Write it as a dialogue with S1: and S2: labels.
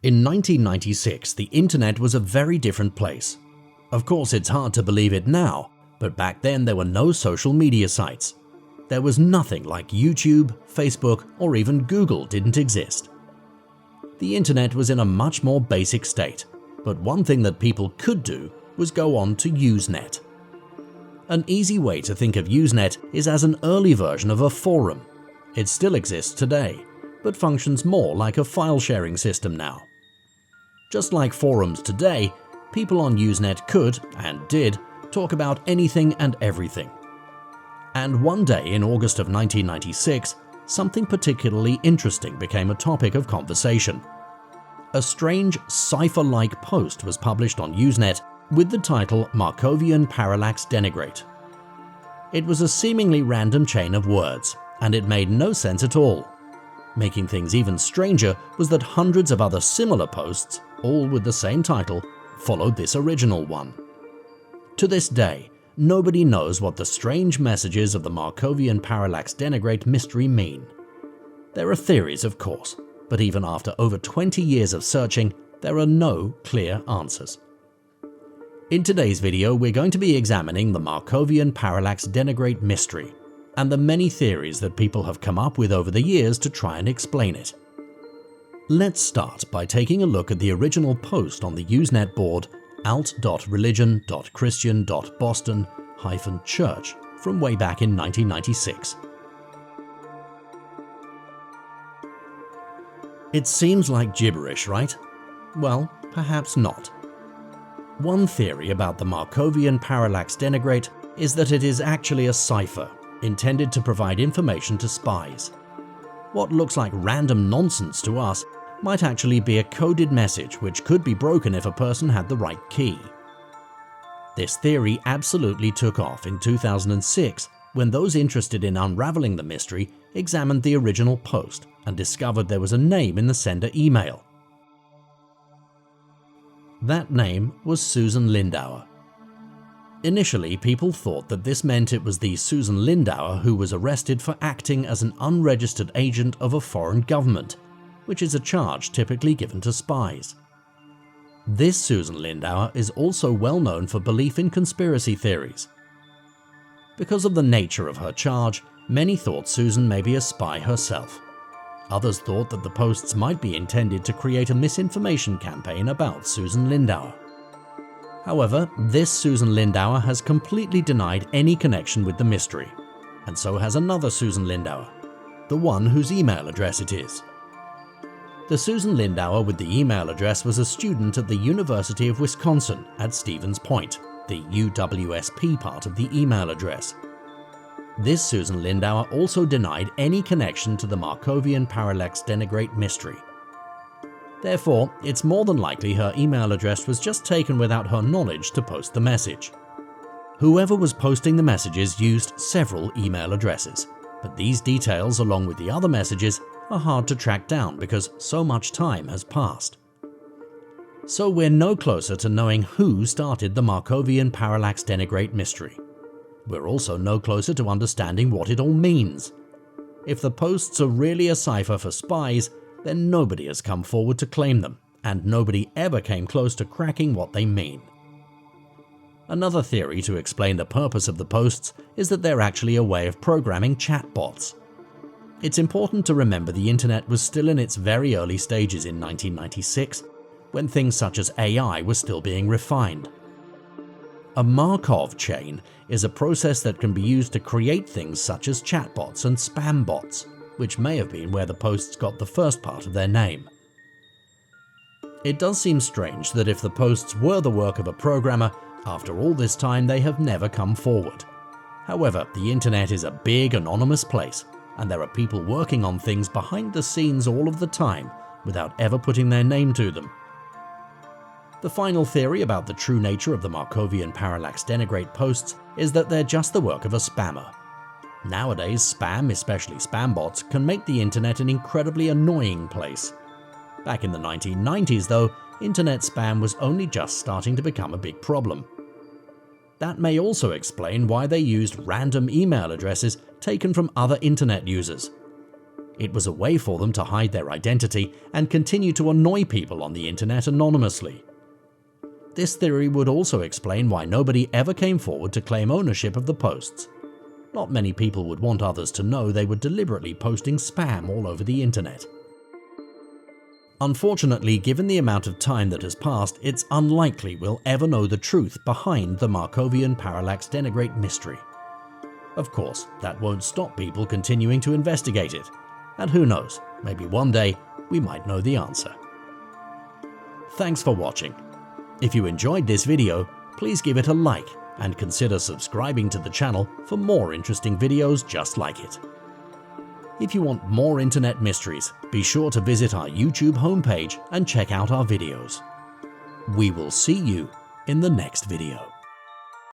S1: In 1996, the internet was a very different place. Of course, it's hard to believe it now, but back then there were no social media sites. There was nothing like YouTube, Facebook, or even Google didn't exist. The internet was in a much more basic state, but one thing that people could do was go on to Usenet. An easy way to think of Usenet is as an early version of a forum. It still exists today, but functions more like a file-sharing system now. Just like forums today, people on Usenet could, and did, talk about anything and everything. And one day in August of 1996, something particularly interesting became a topic of conversation. A strange cipher-like post was published on Usenet with the title Markovian Parallax Denigrate. It was a seemingly random chain of words, and it made no sense at all. Making things even stranger was that hundreds of other similar posts, all with the same title, followed this original one. To this day, nobody knows what the strange messages of the Markovian Parallax Denigrate mystery mean. There are theories, of course, but even after over 20 years of searching, there are no clear answers. In today's video, we're going to be examining the Markovian Parallax Denigrate mystery and the many theories that people have come up with over the years to try and explain it. Let's start by taking a look at the original post on the Usenet board alt.religion.christian.boston-church from way back in 1996. It seems like gibberish, right? Well, perhaps not. One theory about the Markovian Parallax Denigrate is that it is actually a cipher intended to provide information to spies. What looks like random nonsense to us might actually be a coded message which could be broken if a person had the right key. This theory absolutely took off in 2006 when those interested in unraveling the mystery examined the original post and discovered there was a name in the sender email. That name was Susan Lindauer. Initially, people thought that this meant it was the Susan Lindauer who was arrested for acting as an unregistered agent of a foreign government, which is a charge typically given to spies. This Susan Lindauer is also well known for belief in conspiracy theories. Because of the nature of her charge, many thought Susan may be a spy herself. Others thought that the posts might be intended to create a misinformation campaign about Susan Lindauer. However, this Susan Lindauer has completely denied any connection with the mystery, and so has another Susan Lindauer, the one whose email address it is. The Susan Lindauer with the email address was a student at the University of Wisconsin at Stevens Point, the UWSP part of the email address. This Susan Lindauer also denied any connection to the Markovian Parallax Denigrate mystery. Therefore, it's more than likely her email address was just taken without her knowledge to post the message. Whoever was posting the messages used several email addresses, but these details, along with the other messages, are hard to track down because so much time has passed. So we're no closer to knowing who started the Markovian Parallax Denigrate mystery. We're also no closer to understanding what it all means. If the posts are really a cipher for spies, then nobody has come forward to claim them, and nobody ever came close to cracking what they mean. Another theory to explain the purpose of the posts is that they're actually a way of programming chatbots. It's important to remember the internet was still in its very early stages in 1996, when things such as AI were still being refined. A Markov chain is a process that can be used to create things such as chatbots and spam bots, which may have been where the posts got the first part of their name. It does seem strange that if the posts were the work of a programmer, after all this time they have never come forward. However, the internet is a big anonymous place, and there are people working on things behind the scenes all of the time without ever putting their name to them. The final theory about the true nature of the Markovian Parallax Denigrate posts is that they're just the work of a spammer. Nowadays, spam, especially spam bots, can make the internet an incredibly annoying place. Back in the 1990s, though, internet spam was only just starting to become a big problem. That may also explain why they used random email addresses taken from other internet users. It was a way for them to hide their identity and continue to annoy people on the internet anonymously. This theory would also explain why nobody ever came forward to claim ownership of the posts. Not many people would want others to know they were deliberately posting spam all over the internet. Unfortunately, given the amount of time that has passed, it's unlikely we'll ever know the truth behind the Markovian Parallax Denigrate mystery. Of course, that won't stop people continuing to investigate it. And who knows, maybe one day we might know the answer. Thanks for watching. If you enjoyed this video, please give it a like and consider subscribing to the channel for more interesting videos just like it. If you want more internet mysteries, be sure to visit our YouTube homepage and check out our videos. We will see you in the next video.